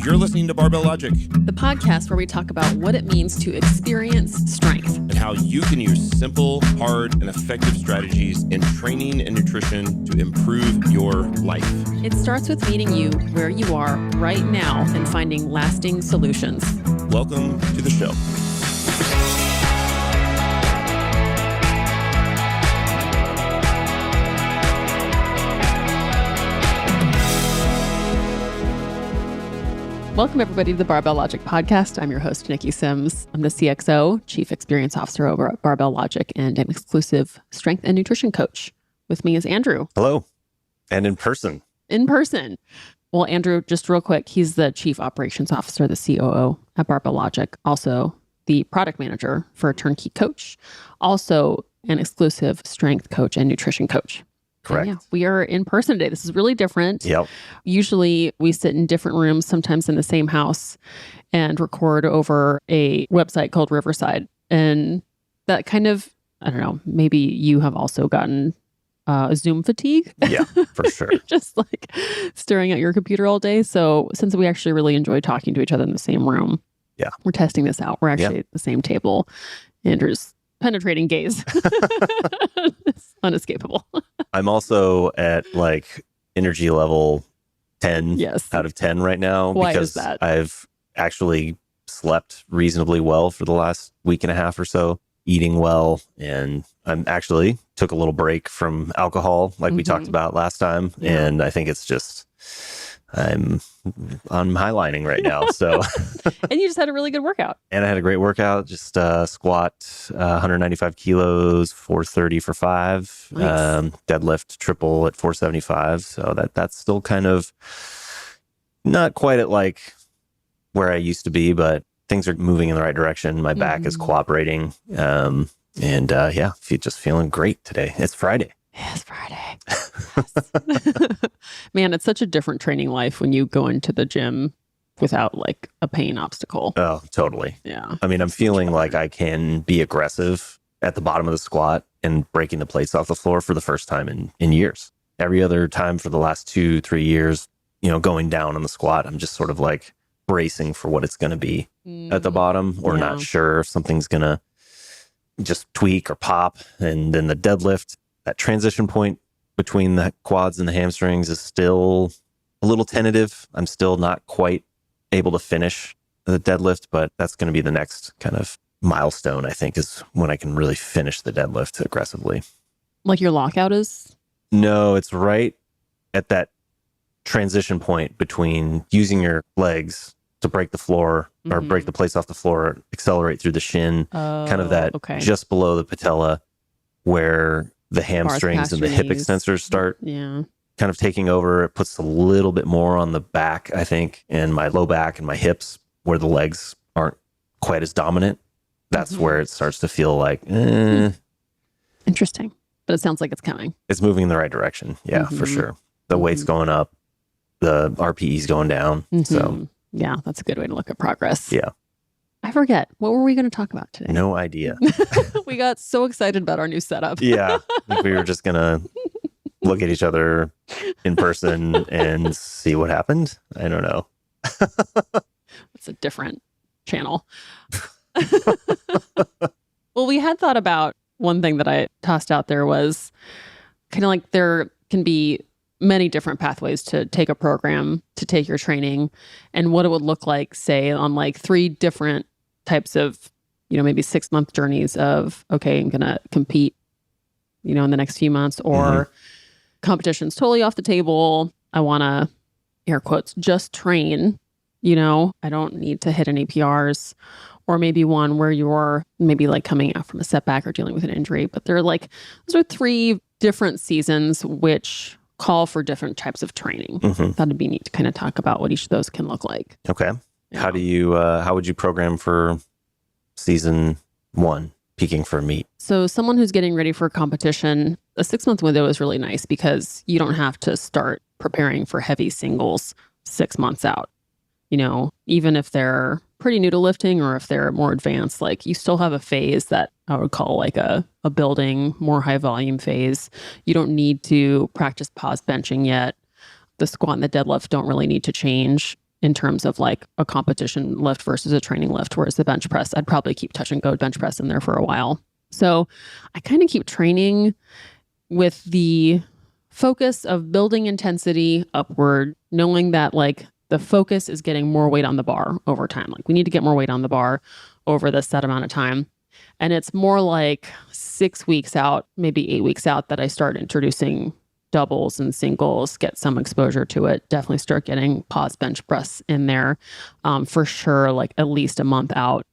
You're listening to Barbell Logic, the podcast where we talk about what it means to experience strength and how you can use simple, hard, and effective strategies in training and nutrition to improve your life. It starts with meeting you where you are right now and finding lasting solutions. Welcome to the show. Welcome, everybody, to the Barbell Logic podcast. I'm your host, Niki Sims. I'm the CXO, Chief Experience Officer over at Barbell Logic, and an exclusive strength and nutrition coach. With me is Andrew. Hello. And in person. In person. Well, Andrew, just real quick, he's the Chief Operations Officer, the COO at Barbell Logic, also the product manager for a turnkey coach, also an exclusive strength coach and nutrition coach. Correct. Yeah, we are in person today. This is really different. Yep. Usually we sit in different rooms, sometimes in the same house, and record over a website called Riverside. And that kind of, I don't know, maybe you have also gotten Zoom fatigue. Yeah, for sure. Just like staring at your computer all day. So since we actually really enjoy talking to each other in the same room, we're testing this out. We're actually at the same table. Andrew's penetrating gaze. It's unescapable. I'm also at like energy level 10 out of 10 right now. Why because is that? I've actually slept reasonably well for the last week and a half or so, eating well. And I'm actually took a little break from alcohol like we talked about last time. Yeah. And I think it's just, I'm highlining right now. So, and you just had a really good workout. And I had a great workout. Just squat 195 kilos, 430 for 5. Nice. Deadlift triple at 475. So that's still kind of not quite at like where I used to be, but things are moving in the right direction. My back is cooperating. Just feeling great today. It's Friday. It's Friday. Man, it's such a different training life when you go into the gym without like a pain obstacle. Oh, totally. Yeah. I mean, I'm feeling like I can be aggressive at the bottom of the squat and breaking the plates off the floor for the first time in years. Every other time for the last 2-3 years, going down on the squat, I'm just sort of like bracing for what it's going to be at the bottom, or not sure if something's going to just tweak or pop. And then the deadlift, that transition point between the quads and the hamstrings is still a little tentative. I'm still not quite able to finish the deadlift, but that's going to be the next kind of milestone, I think, is when I can really finish the deadlift aggressively. Like your lockout is? No, it's right at that transition point between using your legs to break the floor or break the plates off the floor, accelerate through the shin, kind of that just below the patella where the hamstrings and the hip extensors start kind of taking over. It puts a little bit more on the back, I think, and my low back and my hips where the legs aren't quite as dominant. That's where it starts to feel like, Interesting. But it sounds like it's coming. It's moving in the right direction. Yeah, for sure. The weight's going up. The RPE's going down. So yeah, that's a good way to look at progress. Yeah. I forget. What were we going to talk about today? No idea. We got so excited about our new setup. Yeah. Like we were just going to look at each other in person and see what happened. I don't know. It's a different channel. Well, we had thought about one thing that I tossed out there was kind of like there can be many different pathways to take a program, to take your training, and what it would look like, say, on like 3 different types of, maybe 6-month journeys of, okay, I'm going to compete, in the next few months, or competition's totally off the table. I want to, air quotes, just train, I don't need to hit any PRs, or maybe one where you're maybe like coming out from a setback or dealing with an injury. But they're like, those are 3 different seasons, which call for different types of training. That'd be neat to kind of talk about what each of those can look like. Okay. Yeah. How would you program for season 1, peaking for a meet? So someone who's getting ready for a competition, a 6-month window is really nice because you don't have to start preparing for heavy singles 6 months out. Even if they're pretty new to lifting or if they're more advanced, like you still have a phase that I would call like a building, more high volume phase. You don't need to practice pause benching yet. The squat and the deadlift don't really need to change. in terms of like a competition lift versus a training lift, whereas the bench press, I'd probably keep touch and go bench press in there for a while. So I kind of keep training with the focus of building intensity upward, knowing that like the focus is getting more weight on the bar over time. Like we need to get more weight on the bar over this set amount of time. And it's more like 6 weeks out, maybe 8 weeks out that I start introducing doubles and singles, get some exposure to it. Definitely start getting pause bench press in there for sure, like at least a month out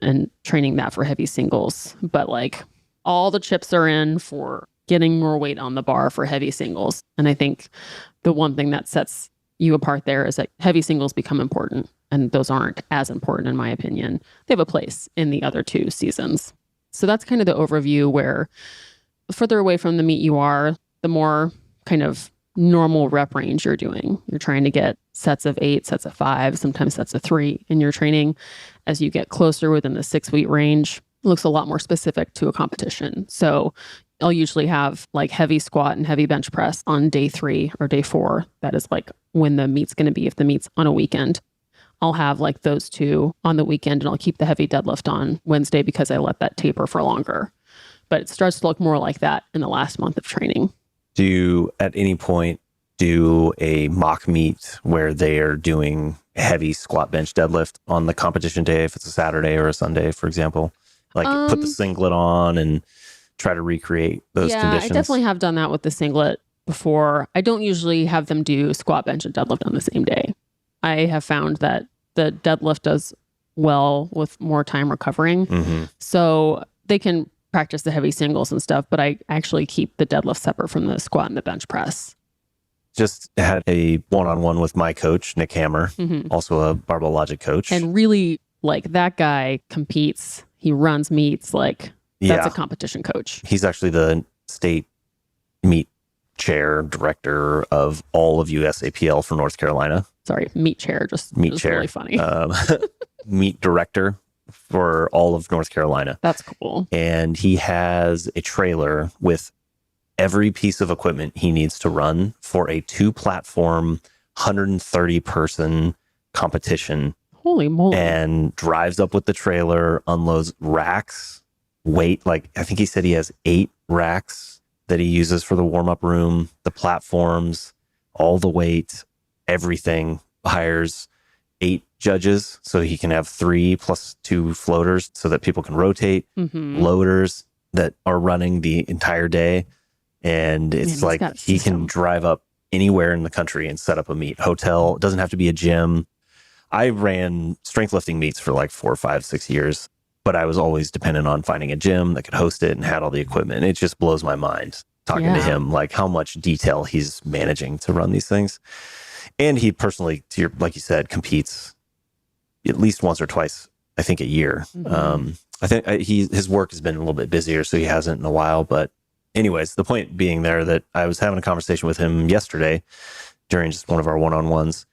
and training that for heavy singles. But like all the chips are in for getting more weight on the bar for heavy singles. And I think the one thing that sets you apart there is that heavy singles become important, and those aren't as important in my opinion. They have a place in the other two seasons. So that's kind of the overview, where the further away from the meet you are, the more kind of normal rep range you're doing. You're trying to get sets of 8, sets of 5, sometimes sets of 3 in your training. As you get closer within the 6-week range, it looks a lot more specific to a competition. So I'll usually have like heavy squat and heavy bench press on day 3 or day 4. That is like when the meet's going to be, if the meet's on a weekend. I'll have like those two on the weekend, and I'll keep the heavy deadlift on Wednesday because I let that taper for longer. But it starts to look more like that in the last month of training. Do you at any point do a mock meet where they are doing heavy squat bench deadlift on the competition day, if it's a Saturday or a Sunday, for example? Like put the singlet on and try to recreate those conditions? I definitely have done that with the singlet before. I don't usually have them do squat, bench, and deadlift on the same day. I have found that the deadlift does well with more time recovering. Mm-hmm. So they can practice the heavy singles and stuff, but I actually keep the deadlift separate from the squat and the bench press. Just had a one-on-one with my coach, Nick Hammer, also a Barbell Logic coach. And really, like, that guy competes. He runs meets. Like, that's a competition coach. He's actually the state meet chair director of all of USAPL for North Carolina. Sorry, meet chair. Just really funny. Meet director for all of North Carolina. That's cool. And he has a trailer with every piece of equipment he needs to run for a 2-platform, 130-person competition. Holy moly. And drives up with the trailer, unloads racks, weight. Like, I think he said he has 8 racks that he uses for the warm-up room, the platforms, all the weight, everything. Hires 8 judges so he can have 3 plus 2 floaters so that people can rotate, loaders that are running the entire day. And it's like he can drive up anywhere in the country and set up a meet. Hotel, it doesn't have to be a gym. I ran strength lifting meets for like 4, 5, 6 years, but I was always dependent on finding a gym that could host it and had all the equipment. It just blows my mind talking to him, like how much detail he's managing to run these things. And he personally, like you said, competes at least once or twice, I think, a year. I think his work has been a little bit busier, so he hasn't in a while. But anyways, the point being there that I was having a conversation with him yesterday during just one of our one-on-ones.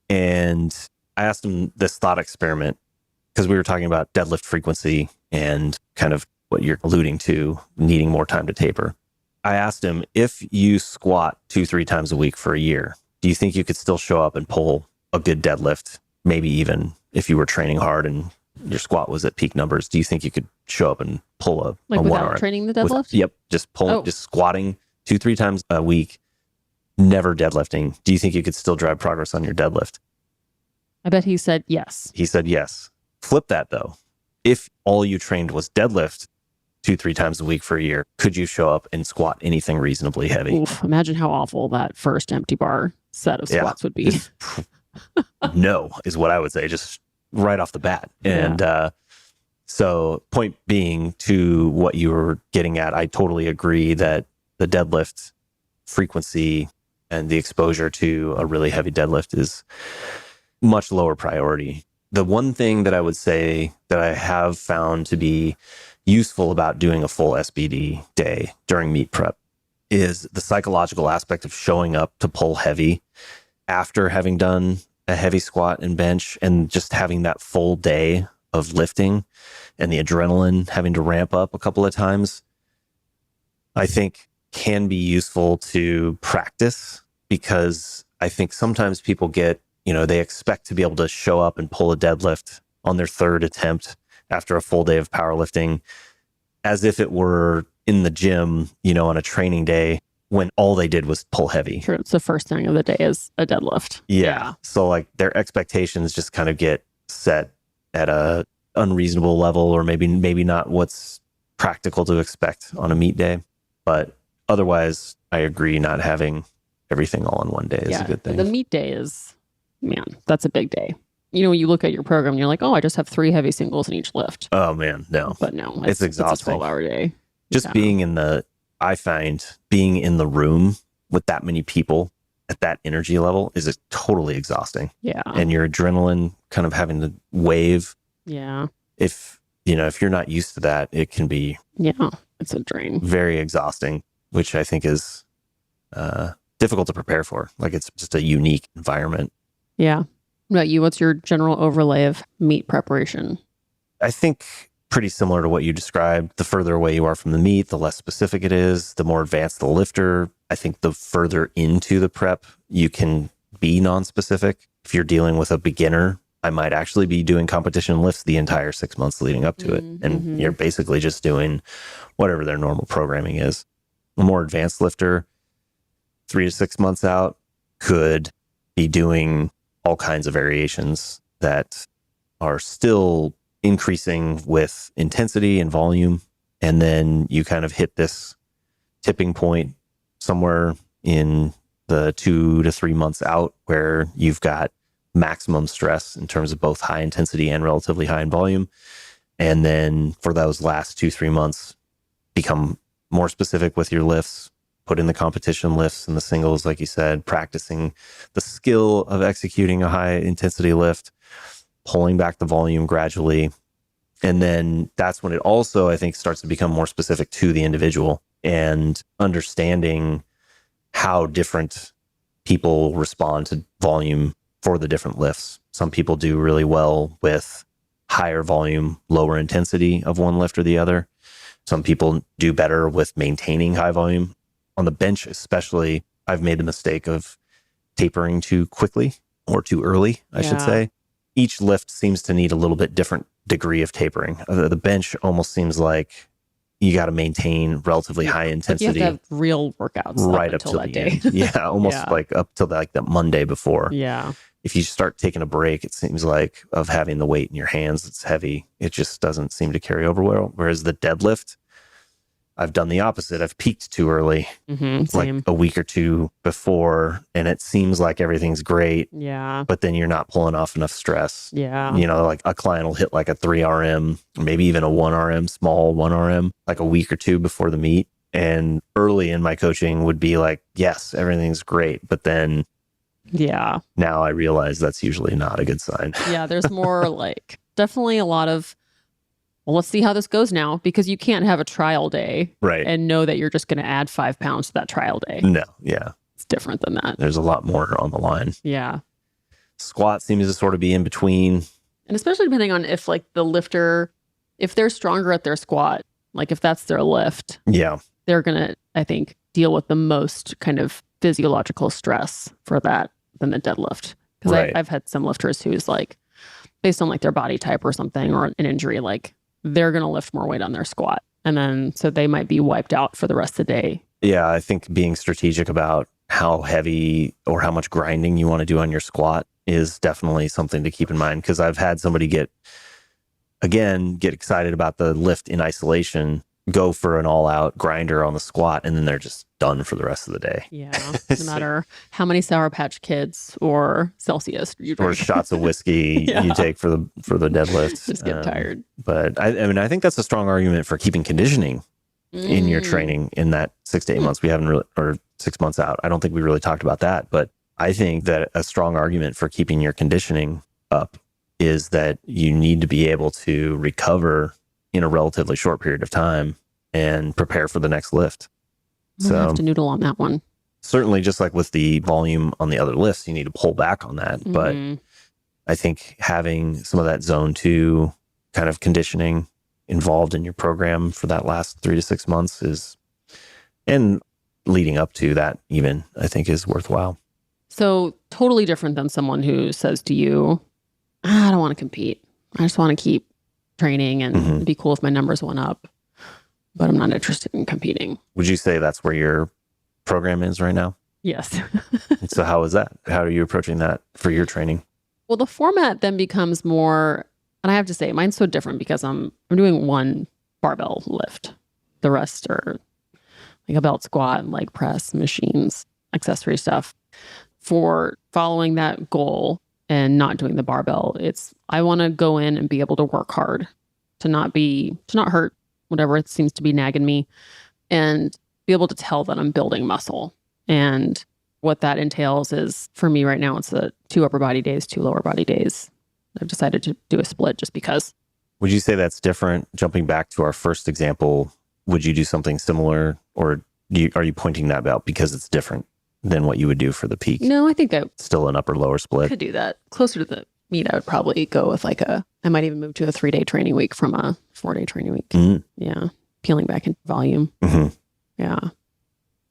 And I asked him this thought experiment because we were talking about deadlift frequency and kind of what you're alluding to, needing more time to taper. I asked him, if you squat 2-3 times a week for a year, do you think you could still show up and pull a good deadlift? Maybe even if you were training hard and your squat was at peak numbers, do you think you could show up and pull a like without 1 hour training the deadlift? Yep, just pulling, just squatting 2-3 times a week, never deadlifting. Do you think you could still drive progress on your deadlift? I bet he said yes. He said yes. Flip that though. If all you trained was deadlift 2-3 times a week for a year, could you show up and squat anything reasonably heavy? Oof, imagine how awful that first empty bar set of squats would be. No, is what I would say, just right off the bat. And so point being to what you were getting at, I totally agree that the deadlift frequency and the exposure to a really heavy deadlift is much lower priority. The one thing that I would say that I have found to be useful about doing a full SBD day during meet prep is the psychological aspect of showing up to pull heavy after having done a heavy squat and bench, and just having that full day of lifting and the adrenaline having to ramp up a couple of times, I think can be useful to practice, because I think sometimes people get they expect to be able to show up and pull a deadlift on their third attempt after a full day of powerlifting, as if it were in the gym, on a training day when all they did was pull heavy. Sure, it's the first thing of the day is a deadlift. Yeah. So like their expectations just kind of get set at a unreasonable level, or maybe not what's practical to expect on a meet day. But otherwise, I agree, not having everything all in one day is a good thing. The meet day is, man, that's a big day. When you look at your program, you're like, oh, I just have 3 heavy singles in each lift. Oh man, no. But no, it's exhausting. It's a 12-hour day. Just I find being in the room with that many people at that energy level is totally exhausting. Yeah. And your adrenaline kind of having to wave. Yeah. If you're not used to that, it can be it's a drain. Very exhausting, which I think is difficult to prepare for. Like it's just a unique environment. Yeah. What about you? What's your general overlay of meet preparation? I think pretty similar to what you described. The further away you are from the meet, the less specific it is, the more advanced the lifter. I think the further into the prep you can be non-specific. If you're dealing with a beginner, I might actually be doing competition lifts the entire 6 months leading up to it. And you're basically just doing whatever their normal programming is. A more advanced lifter, 3 to 6 months out, could be doing all kinds of variations that are still increasing with intensity and volume. And then you kind of hit this tipping point somewhere in the 2 to 3 months out where you've got maximum stress in terms of both high intensity and relatively high in volume. And then for those last 2-3 months, become more specific with your lifts, put in the competition lifts and the singles, like you said, practicing the skill of executing a high intensity lift, pulling back the volume gradually. And then that's when it also, I think, starts to become more specific to the individual and understanding how different people respond to volume for the different lifts. Some people do really well with higher volume, lower intensity of one lift or the other. Some people do better with maintaining high volume. On the bench especially, I've made the mistake of tapering too quickly or too early, I should say. Each lift seems to need a little bit different degree of tapering. The bench almost seems like you got to maintain relatively high intensity. You have to have real workouts right up till that day. Yeah, almost like up till like the Monday before. Yeah. If you start taking a break, it seems like of having the weight in your hands, it's heavy. It just doesn't seem to carry over well. Whereas the deadlift, I've done the opposite. I've peaked too early, like a week or two before, and it seems like everything's great. Yeah. But then you're not pulling off enough stress. Yeah. Like a client will hit like a 3 RM, maybe even a 1 RM, small 1 RM, like a week or two before the meet. And early in my coaching would be like, yes, everything's great. But then now I realize that's usually not a good sign. Yeah. There's more like definitely a lot of, well, let's see how this goes now, because you can't have a trial day and know that you're just going to add 5 pounds to that trial day. No. Yeah. It's different than that. There's a lot more on the line. Yeah. Squat seems to sort of be in between. And especially depending on if like the lifter, if they're stronger at their squat, like if that's their lift, they're going to, I think, deal with the most kind of physiological stress for that than the deadlift. Because I've had some lifters who's like, based on like their body type or something or an injury, like they're going to lift more weight on their squat. And then, so they might be wiped out for the rest of the day. Yeah. I think being strategic about how heavy or how much grinding you want to do on your squat is definitely something to keep in mind. Because I've had somebody get excited about the lift in isolation, go for an all-out grinder on the squat, and then they're just done for the rest of the day. Yeah, no matter how many Sour Patch Kids or Celsius you drink. Or shots of whiskey you take for the deadlift. Just get tired. But I think that's a strong argument for keeping conditioning in your training in that 6 to 8 months. We haven't really, or 6 months out. I don't think we really talked about that, but I think that a strong argument for keeping your conditioning up is that you need to be able to recover in a relatively short period of time and prepare for the next lift. So have to noodle on that one. Certainly, just like with the volume on the other lifts, you need to pull back on that. But I think having some of that zone 2 kind of conditioning involved in your program for that last 3 to 6 months and leading up to that even, I think is worthwhile. So totally different than someone who says to you, I don't want to compete. I just want to keep training and it'd be cool if my numbers went up, but I'm not interested in competing. Would you say that's where your program is right now? Yes. So how is that? How are you approaching that for your training? Well, the format then becomes more, and I have to say, mine's so different because I'm doing one barbell lift. The rest are like a belt squat, leg press, machines, accessory stuff. For following that goal and not doing the barbell, I want to go in and be able to work hard, to not hurt whatever it seems to be nagging me, and be able to tell that I'm building muscle. And what that entails is, for me right now, it's 2 upper body days, 2 lower body days. I've decided to do a split just because. Would you say that's different? Jumping back to our first example, would you do something similar, or are you pointing that out because it's different than what you would do for the peak? No, I think I Still an upper lower split. could do that. Closer to the meet, I would probably go with I might even move to a 3-day training week from a 4-day training week. Mm-hmm. Yeah. Peeling back into volume. Mm-hmm. Yeah.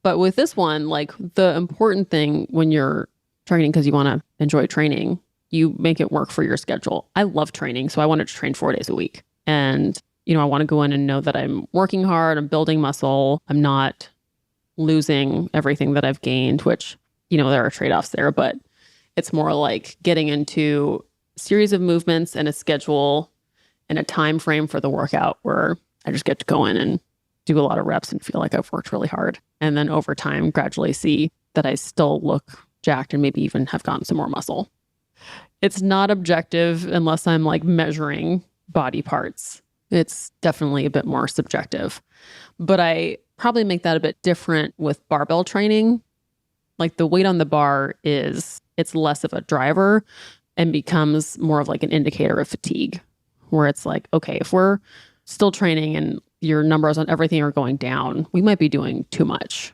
But with this one, like, the important thing when you're training, because you want to enjoy training, you make it work for your schedule. I love training, so I wanted to train 4 days a week. And, I want to go in and know that I'm working hard, I'm building muscle, I'm not losing everything that I've gained, which, there are trade-offs there, but it's more like getting into a series of movements and a schedule and a time frame for the workout where I just get to go in and do a lot of reps and feel like I've worked really hard. And then over time, gradually see that I still look jacked and maybe even have gotten some more muscle. It's not objective unless I'm like measuring body parts. It's definitely a bit more subjective. But I probably make that a bit different with barbell training. Like, the weight on the bar it's less of a driver and becomes more of like an indicator of fatigue, where it's like, okay, if we're still training and your numbers on everything are going down, we might be doing too much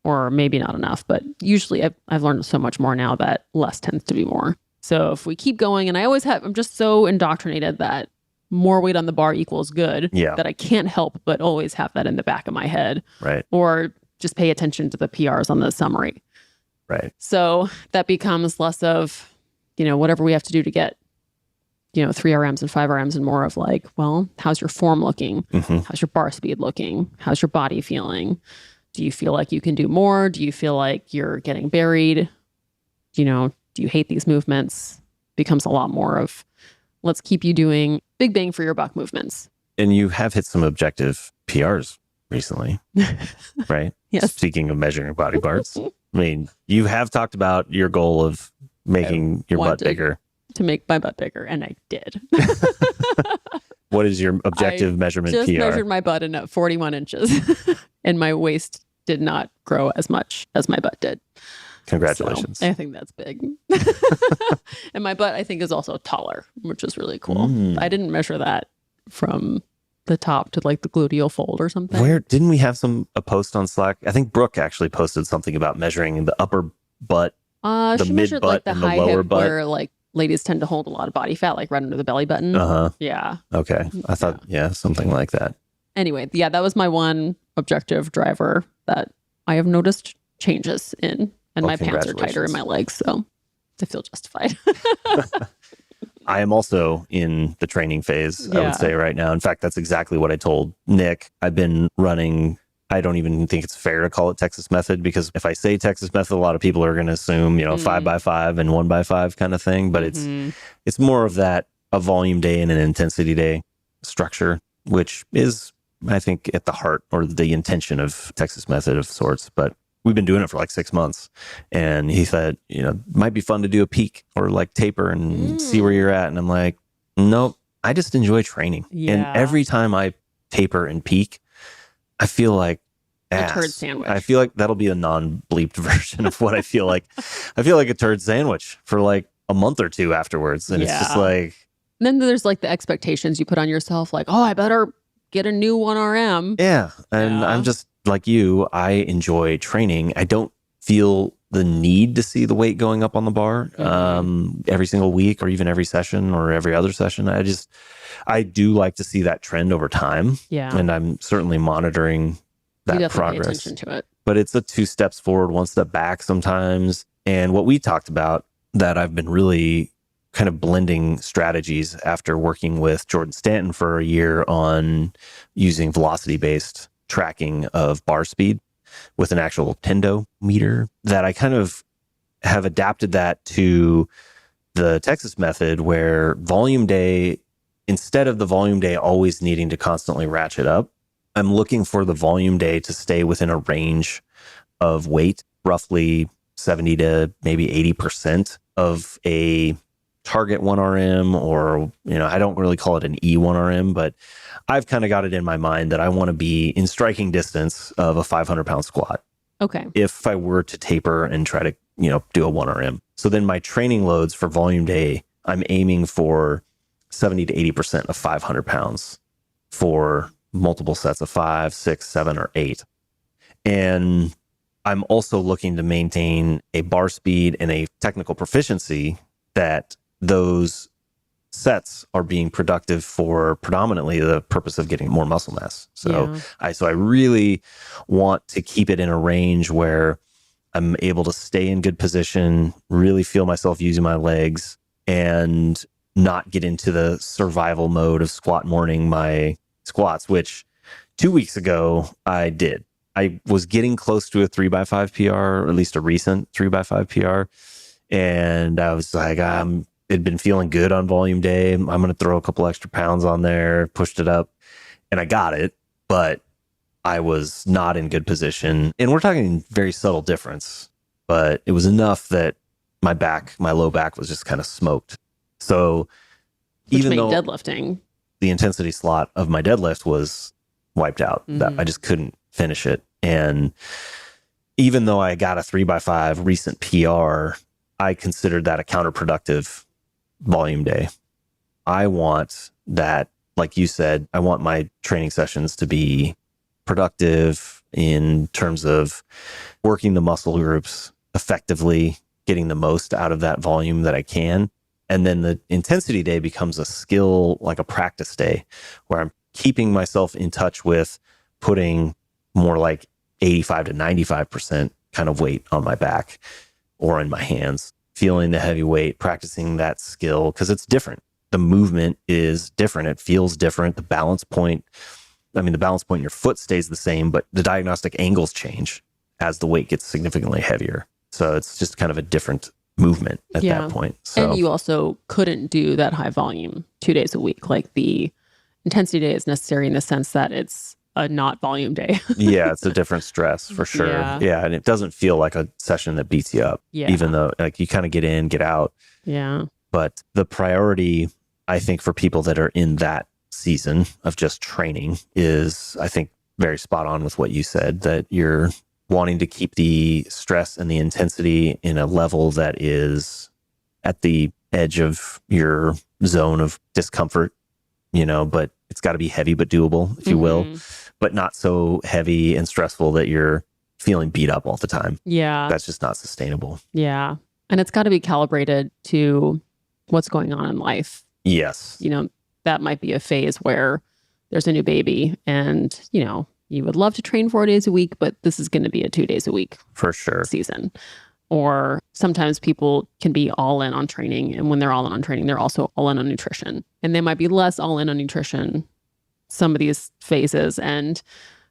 or maybe not enough. But usually I've learned so much more now that less tends to be more. So if we keep going, and I'm just so indoctrinated that more weight on the bar equals good, that I can't help but always have that in the back of my head. Right. Or just pay attention to the PRs on the summary. Right. So that becomes less of, whatever we have to do to get, 3 RMs and 5 RMs, and more of like, well, how's your form looking? Mm-hmm. How's your bar speed looking? How's your body feeling? Do you feel like you can do more? Do you feel like you're getting buried? Do you hate these movements? Becomes a lot more of, let's keep you doing big bang for your buck movements. And you have hit some objective PRs recently, right? Yes. Speaking of measuring body parts, I mean, you have talked about your goal of making your butt bigger. To make my butt bigger, and I did. What is your objective measurement just PR? Measured my butt in at 41 inches, and my waist did not grow as much as my butt did. Congratulations. So I think that's big. And my butt, I think, is also taller, which is really cool. I didn't measure that from the top to like the gluteal fold or something. Where didn't we have a post on Slack? I think Brooke actually posted something about measuring the upper butt, the she mid measured butt, like the and the high lower hip, butt. where like ladies tend to hold a lot of body fat, like right under the belly button. Yeah. Okay. I thought, something like that. Anyway, that was my one objective driver that I have noticed changes in, and my pants are tighter in my legs, so I feel justified. I am also in the training phase, I would say, right now. In fact, that's exactly what I told Nick. I've been running, I don't even think it's fair to call it Texas Method, because if I say Texas Method, a lot of people are going to assume, 5x5 and 1x5 kind of thing. But it's more of that, a volume day and an intensity day structure, which is, I think, at the heart or the intention of Texas Method of sorts. But we've been doing it for like 6 months. And he said, it might be fun to do a peak or like taper and see where you're at. And I'm like, nope, I just enjoy training. Yeah. And every time I taper and peak, I feel like ass. A turd sandwich. I feel like that'll be a non-bleeped version of what I feel like. I feel like a turd sandwich for like a month or two afterwards. And it's just like. And then there's like the expectations you put on yourself, like, oh, I better get a new 1RM. Yeah. And I'm just like you, I enjoy training. I don't feel the need to see the weight going up on the bar every single week or even every session or every other session. I do like to see that trend over time. Yeah. And I'm certainly monitoring that progress. Pay attention to it. But it's a 2 steps forward, 1 step back sometimes. And what we talked about that I've been really kind of blending strategies after working with Jordan Stanton for a year on using velocity-based tracking of bar speed with an actual tendometer, that I kind of have adapted that to the Texas method, where volume day, instead of the volume day always needing to constantly ratchet up, I'm looking for the volume day to stay within a range of weight, roughly 70 to maybe 80% of a target 1RM, or, I don't really call it an E1RM, but I've kind of got it in my mind that I want to be in striking distance of a 500-pound squat. Okay. If I were to taper and try to, do a 1RM. So then my training loads for volume day, I'm aiming for 70 to 80% of 500 pounds for multiple sets of 5, 6, 7, or 8. And I'm also looking to maintain a bar speed and a technical proficiency that those sets are being productive for predominantly the purpose of getting more muscle mass. So I really want to keep it in a range where I'm able to stay in good position, really feel myself using my legs, and not get into the survival mode of squat morning my squats, which 2 weeks ago I did. I was getting close to a 3x5 PR, or at least a recent 3x5 PR. And I was like, it'd been feeling good on volume day. I'm going to throw a couple extra pounds on there, pushed it up, and I got it, but I was not in good position. And we're talking very subtle difference, but it was enough that my low back was just kind of smoked. So Which even made though deadlifting, the intensity slot of my deadlift was wiped out, that I just couldn't finish it. And even though I got a 3x5 recent PR, I considered that a counterproductive volume day. I want that, like you said, I want my training sessions to be productive in terms of working the muscle groups effectively, getting the most out of that volume that I can. And then the intensity day becomes a skill, like a practice day, where I'm keeping myself in touch with putting more like 85 to 95% kind of weight on my back or in my hands, feeling the heavy weight, practicing that skill, because it's different. The movement is different. It feels different. The balance point in your foot stays the same, but the diagnostic angles change as the weight gets significantly heavier. So it's just kind of a different movement at that point. So, and you also couldn't do that high volume 2 days a week. Like, the intensity day is necessary in the sense that it's a not volume day. yeah, it's a different stress for sure. Yeah. And it doesn't feel like a session that beats you up, even though like you kind of get in, get out. Yeah. But the priority, I think, for people that are in that season of just training is, I think, very spot on with what you said, that you're wanting to keep the stress and the intensity in a level that is at the edge of your zone of discomfort, but it's got to be heavy but doable, if you will, but not so heavy and stressful that you're feeling beat up all the time. Yeah. That's just not sustainable. Yeah. And it's got to be calibrated to what's going on in life. Yes. That might be a phase where there's a new baby and, you would love to train 4 days a week, but this is going to be a 2 days a week for sure season. Or sometimes people can be all in on training. And when they're all in on training, they're also all in on nutrition. And they might be less all in on nutrition some of these phases. And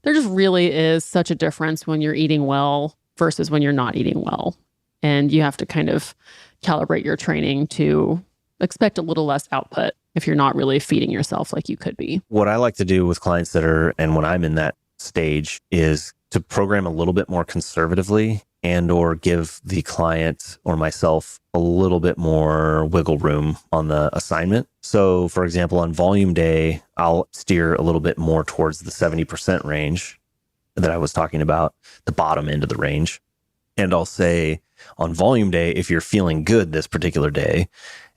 there just really is such a difference when you're eating well versus when you're not eating well. And you have to kind of calibrate your training to expect a little less output if you're not really feeding yourself like you could be. What I like to do with clients and when I'm in that stage, is to program a little bit more conservatively and or give the client or myself a little bit more wiggle room on the assignment. So for example, on volume day, I'll steer a little bit more towards the 70% range that I was talking about, the bottom end of the range. And I'll say on volume day, if you're feeling good this particular day,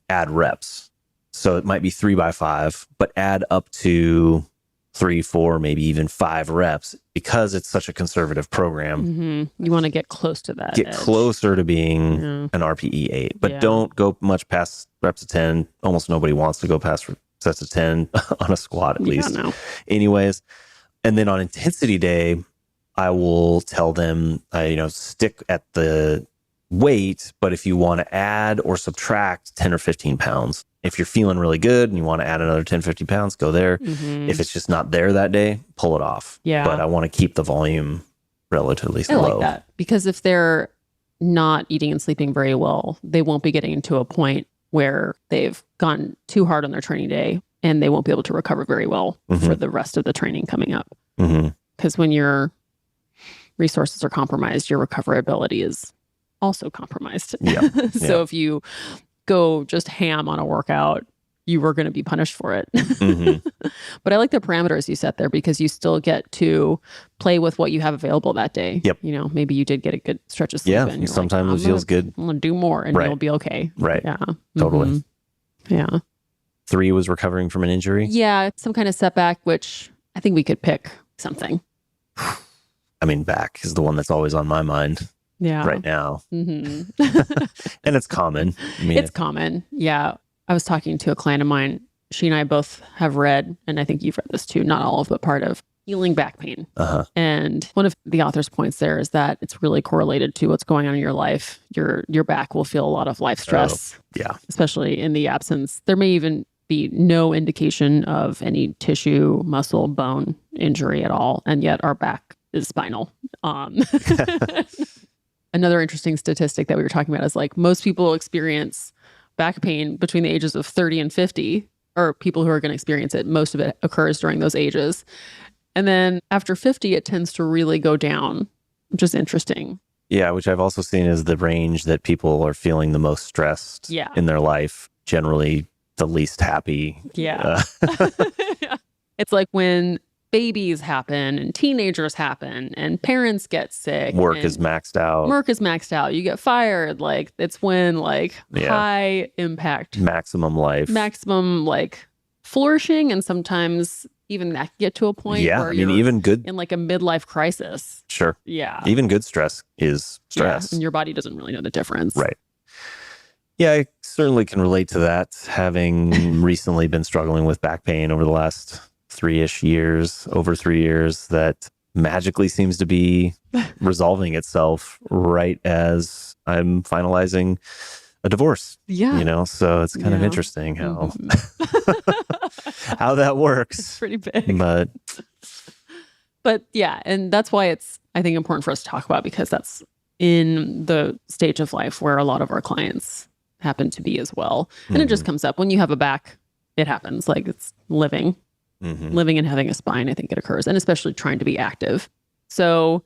add reps. So it might be 3x5, but add up to 3, 4, maybe even 5 reps, because it's such a conservative program. You want to get close to that. Get edge. closer to being an RPE 8, but don't go much past reps of 10. Almost nobody wants to go past sets of 10 on a squat, at least. No. Anyways, and then on intensity day, I will tell them, stick at the weight, but if you want to add or subtract 10 or 15 pounds, if you're feeling really good and you want to add another 10, 50 pounds, go there. If it's just not there that day, pull it off. Yeah. But I want to keep the volume relatively I low. like that, because if they're not eating and sleeping very well, they won't be getting to a point where they've gone too hard on their training day and they won't be able to recover very well for the rest of the training coming up. Because when your resources are compromised, your recoverability is also compromised. So if you go just ham on a workout, you were going to be punished for it. But I like the parameters you set there, because you still get to play with what you have available that day. You know, maybe you did get a good stretch of sleep. Yeah, and sometimes it feels good. I'm going to do more and you'll be okay. Right. Yeah. Totally. Yeah. 3 was recovering from an injury. Yeah. Some kind of setback, which I think we could pick something. I mean, back is the one that's always on my mind right now. And it's common. I mean, it's common. Yeah. I was talking to a client of mine. She and I both have read, and I think you've read this too, not all of, but part of Healing Back Pain. And one of the author's points there is that it's really correlated to what's going on in your life. Your back will feel a lot of life stress, especially in the absence. There may even be no indication of any tissue, muscle, bone injury at all. And yet our back is spinal. Another interesting statistic that we were talking about is like most people experience back pain between the ages of 30 and 50, or people who are going to experience it. Most of it occurs during those ages. And then after 50, it tends to really go down, which is interesting. Yeah, which I've also seen is the range that people are feeling the most stressed in their life, generally the least happy. It's like when babies happen and teenagers happen and parents get sick. Work is maxed out. You get fired. Like it's when like high impact. Maximum like flourishing, and sometimes even that can get to a point where you're even good in like a midlife crisis. Sure. Yeah. Even good stress is stress. And your body doesn't really know the difference. Right. Yeah, I certainly can relate to that, having recently been struggling with back pain over the last 3-ish years, over 3 years, that magically seems to be resolving itself right as I'm finalizing a divorce. Yeah. You know, so it's kind of interesting how how that works. It's pretty big. But yeah, and that's why it's, I think, important for us to talk about, because that's in the stage of life where a lot of our clients happen to be as well. And it just comes up when you have a back, it happens. Like it's living and having a spine. I think it occurs, and especially trying to be active. So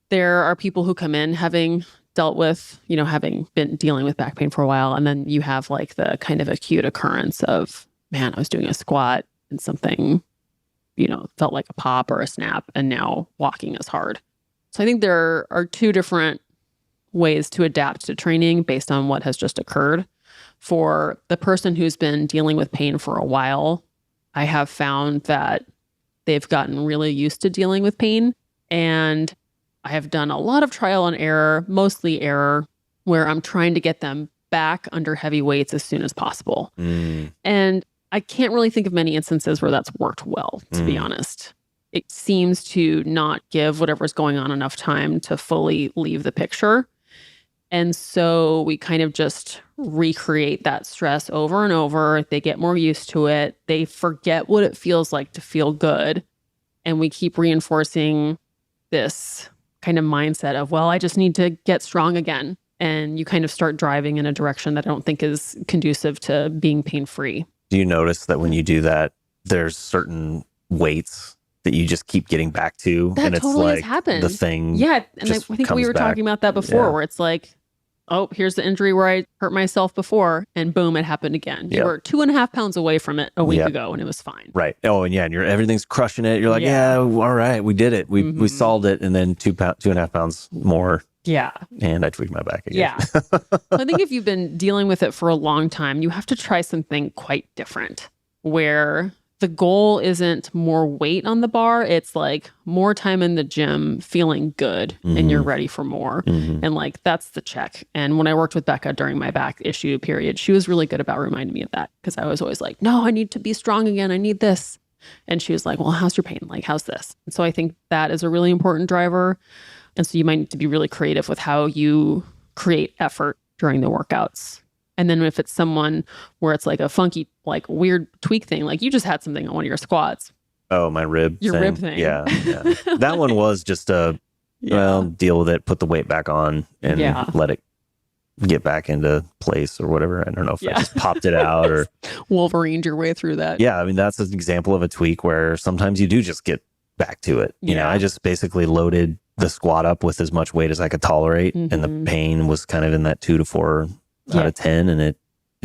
there are people who come in having dealt with, you know, having been dealing with back pain for a while. And then you have like the kind of acute occurrence of, man, I was doing a squat and something, you know, felt like a pop or a snap, and now walking is hard. So I think there are 2 different ways to adapt to training based on what has just occurred. For the person who's been dealing with pain for a while, I have found that they've gotten really used to dealing with pain. And I have done a lot of trial and error, mostly error, where I'm trying to get them back under heavy weights as soon as possible. And I can't really think of many instances where that's worked well, to be honest. It seems to not give whatever's going on enough time to fully leave the picture. And so we kind of just recreate that stress over and over. They get more used to it. They forget what it feels like to feel good. And we keep reinforcing this kind of mindset of, well, I just need to get strong again. And you kind of start driving in a direction that I don't think is conducive to being pain-free. do you notice that when you do that, there's certain weights that you just keep getting back to? That and it's totally like has happened. the thing. Yeah. And I think we were talking about that before, where it's like, oh, here's the injury where I hurt myself before, and boom, it happened again. You were 2.5 pounds away from it a week ago, and it was fine. Right. Oh, and and everything's crushing it. You're like, all right, we did it. We solved it. And then 2.5 pounds more. Yeah. And I tweaked my back again. Yeah. I think if you've been dealing with it for a long time, you have to try something quite different, where the goal isn't more weight on the bar. It's like more time in the gym, feeling good, and you're ready for more. And like, that's the check. And when I worked with Becca during my back issue period, she was really good about reminding me of that, because I was always like, no, I need to be strong again. I need this. And she was like, well, how's your pain? Like, how's this? And so I think that is a really important driver. And so you might need to be really creative with how you create effort during the workouts. And then if it's someone where it's like a funky, like weird tweak thing, like you just had something on one of your squats. Oh, my rib Your thing. rib thing. Yeah. That one was just well, deal with it, put the weight back on and let it get back into place or whatever. I don't know if I just popped it out or Wolverined your way through that. Yeah, I mean, that's an example of a tweak where sometimes you do just get back to it. You know, I just basically loaded the squat up with as much weight as I could tolerate, and the pain was kind of in that 2 to 4 out of 10, and it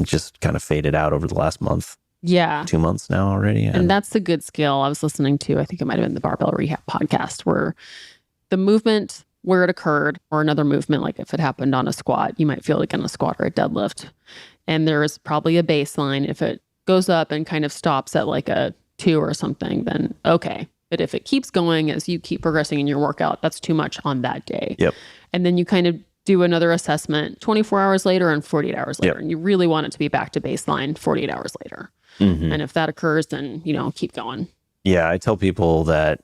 just kind of faded out over the last month. Yeah. 2 months now already. And that's a good skill. I was listening to, I think it might have been the Barbell Rehab podcast, where the movement where it occurred, or another movement, like if it happened on a squat, you might feel like on a squat or a deadlift. And there is probably a baseline. If it goes up and kind of stops at like a 2 or something, then okay. But if it keeps going as you keep progressing in your workout, that's too much on that day. Yep. And then you kind of do another assessment 24 hours later and 48 hours later. And you really want it to be back to baseline 48 hours later. And if that occurs, then, keep going. Yeah, I tell people that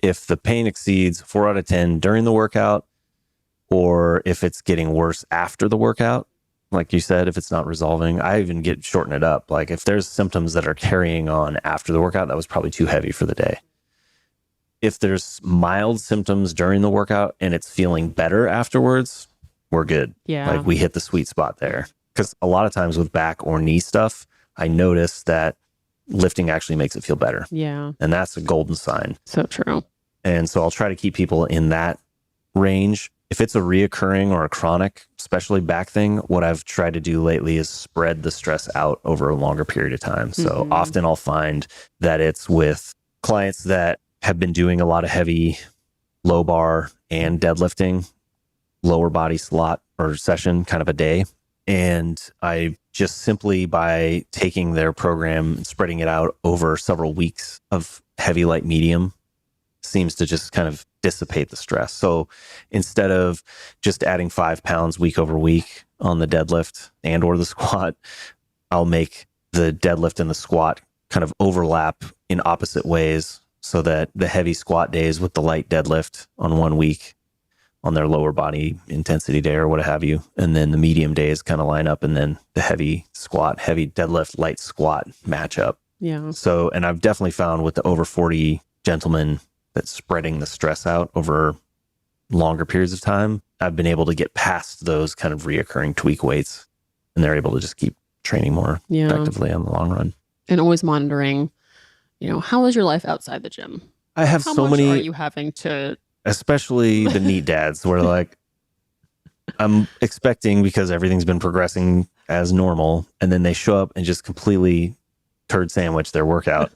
if the pain exceeds 4 out of 10 during the workout, or if it's getting worse after the workout, like you said, if it's not resolving, I even shorten it up. Like if there's symptoms that are carrying on after the workout, that was probably too heavy for the day. If there's mild symptoms during the workout and it's feeling better afterwards, we're good. Yeah. Like we hit the sweet spot there. Because a lot of times with back or knee stuff, I notice that lifting actually makes it feel better. Yeah. And that's a golden sign. So true. And so I'll try to keep people in that range. If it's a reoccurring or a chronic, especially back thing, what I've tried to do lately is spread the stress out over a longer period of time. So often I'll find that it's with clients that have been doing a lot of heavy low bar and deadlifting, lower body slot or session kind of a day. And I just simply by taking their program and spreading it out over several weeks of heavy, light, medium seems to just kind of dissipate the stress. So instead of just adding 5 pounds week over week on the deadlift and or the squat, I'll make the deadlift and the squat kind of overlap in opposite ways so that the heavy squat days with the light deadlift on 1 week on their lower body intensity day or what have you. And then the medium days kind of line up, and then the heavy squat, heavy deadlift, light squat match up. Yeah. So, and I've definitely found with the over 40 gentlemen that spreading the stress out over longer periods of time, I've been able to get past those kind of reoccurring tweak weights, and they're able to just keep training more effectively on the long run. And always monitoring, how is your life outside the gym? I have How so much many, are you having to, especially the neat dads, where like, I'm expecting because everything's been progressing as normal, and then they show up and just completely turd sandwich their workout.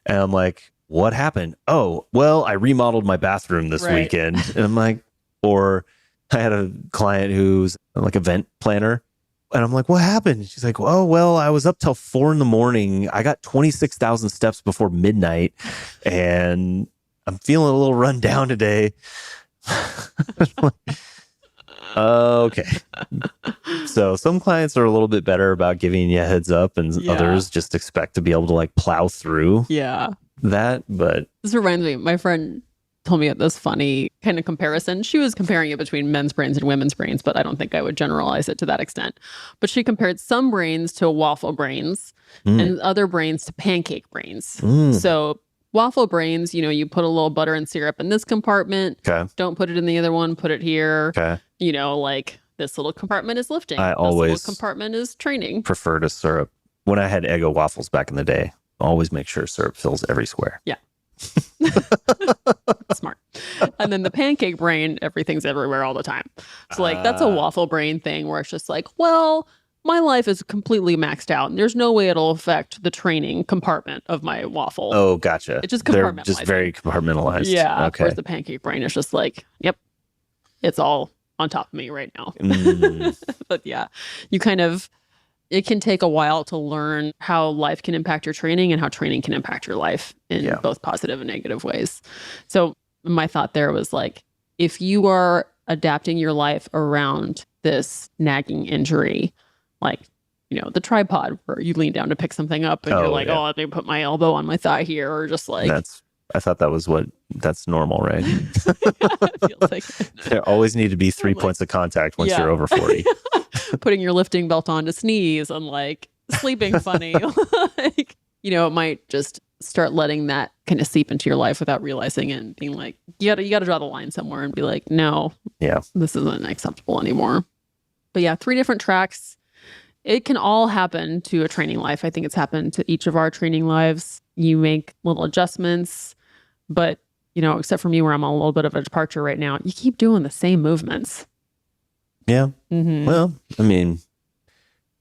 And I'm like, what happened? Oh, well, I remodeled my bathroom this weekend. And I'm like, or I had a client who's like event planner. And I'm like, what happened? She's like, oh, well, I was up till 4 a.m. I got 26,000 steps before midnight, and I'm feeling a little run down today. Okay. So some clients are a little bit better about giving you a heads up, and others just expect to be able to like plow through that. But this reminds me, my friend told me this funny kind of comparison. She was comparing it between men's brains and women's brains, but I don't think I would generalize it to that extent. But she compared some brains to waffle brains and other brains to pancake brains. So waffle brains, you put a little butter and syrup in this compartment. Okay. Don't put it in the other one. Put it here. Okay. Like this little compartment is lifting. I this always little compartment is training. prefer to syrup. When I had Eggo waffles back in the day, always make sure syrup fills every square. Yeah. Smart. And then the pancake brain, everything's everywhere all the time. So like that's a waffle brain thing where it's just like, well, my life is completely maxed out and there's no way it'll affect the training compartment of my waffle. Oh, gotcha. It's just They're compartmentalized. just very compartmentalized. Yeah. Okay. Whereas the pancake brain is just like, yep, it's all on top of me right now. But yeah, you kind of, it can take a while to learn how life can impact your training and how training can impact your life in both positive and negative ways. So my thought there was like, if you are adapting your life around this nagging injury, like, the tripod where you lean down to pick something up and you're like, oh, let me put my elbow on my thigh here, or just like, that's I thought that's normal, right? It feels like it. There always need to be 3 points of contact once you're over 40. Putting your lifting belt on to sneeze and like sleeping funny. Like, it might just start letting that kind of seep into your life without realizing it and being like, you gotta draw the line somewhere and be like, no, this isn't acceptable anymore. But yeah, 3 different tracks. It can all happen to a training life. I think it's happened to each of our training lives. You make little adjustments, but except for me where I'm on a little bit of a departure right now, you keep doing the same movements. Yeah. Mm-hmm. Well, I mean,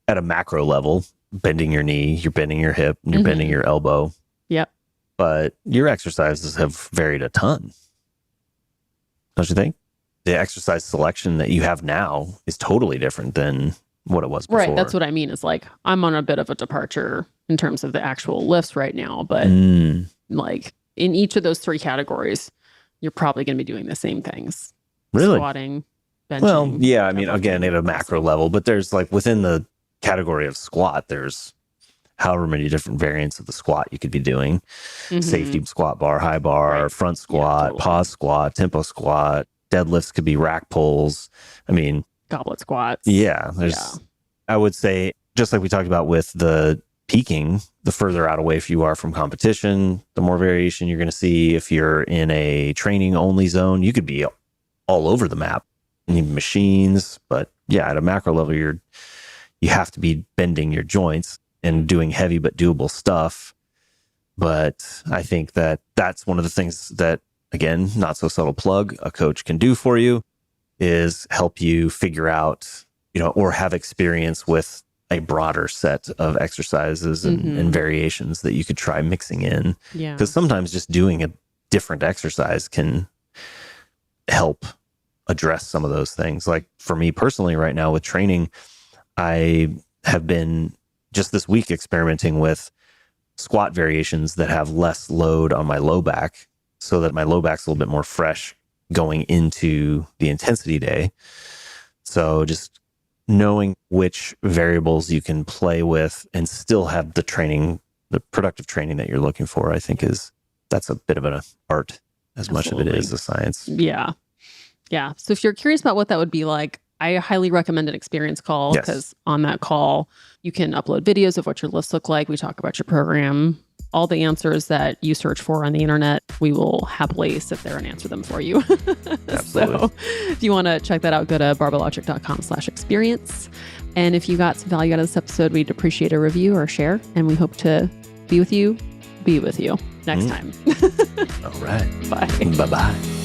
at a macro level, bending your knee, you're bending your hip, you're bending your elbow. Yep. But your exercises have varied a ton. Don't you think? The exercise selection that you have now is totally different than what it was before. Right. That's what I mean. It's like I'm on a bit of a departure in terms of the actual lifts right now. But like in each of those 3 categories, you're probably going to be doing the same things. Really? Squatting, benching. Well, yeah. I mean, again, at a macro level, but there's like within the category of squat, there's however many different variants of the squat you could be doing. Safety squat bar, high bar, front squat, pause squat, tempo squat. Deadlifts could be rack pulls. I mean, goblet squats. Yeah. I would say, just like we talked about with the peaking, the further out away you are from competition, the more variation you're going to see. If you're in a training only zone, you could be all over the map. You need machines, but yeah, at a macro level, you have to be bending your joints and doing heavy but doable stuff. But I think that's one of the things that, again, not so subtle plug, a coach can do for you is help you figure out, or have experience with a broader set of exercises and variations that you could try mixing in. Yeah. Because sometimes just doing a different exercise can help address some of those things. Like for me personally right now with training, I have been just this week experimenting with squat variations that have less load on my low back so that my low back's a little bit more fresh going into the intensity day. So just knowing which variables you can play with and still have the productive training that you're looking for, I think that's a bit of an art as much of it is a science. Yeah. Yeah. So if you're curious about what that would be like, I highly recommend an experience call because on that call, you can upload videos of what your lifts look like. We talk about your program, all the answers that you search for on the internet. We will happily sit there and answer them for you. So if you want to check that out, go to barbelllogic.com/experience. And if you got some value out of this episode, we'd appreciate a review or share. And we hope to be with you next time. All right. Bye. Bye-bye.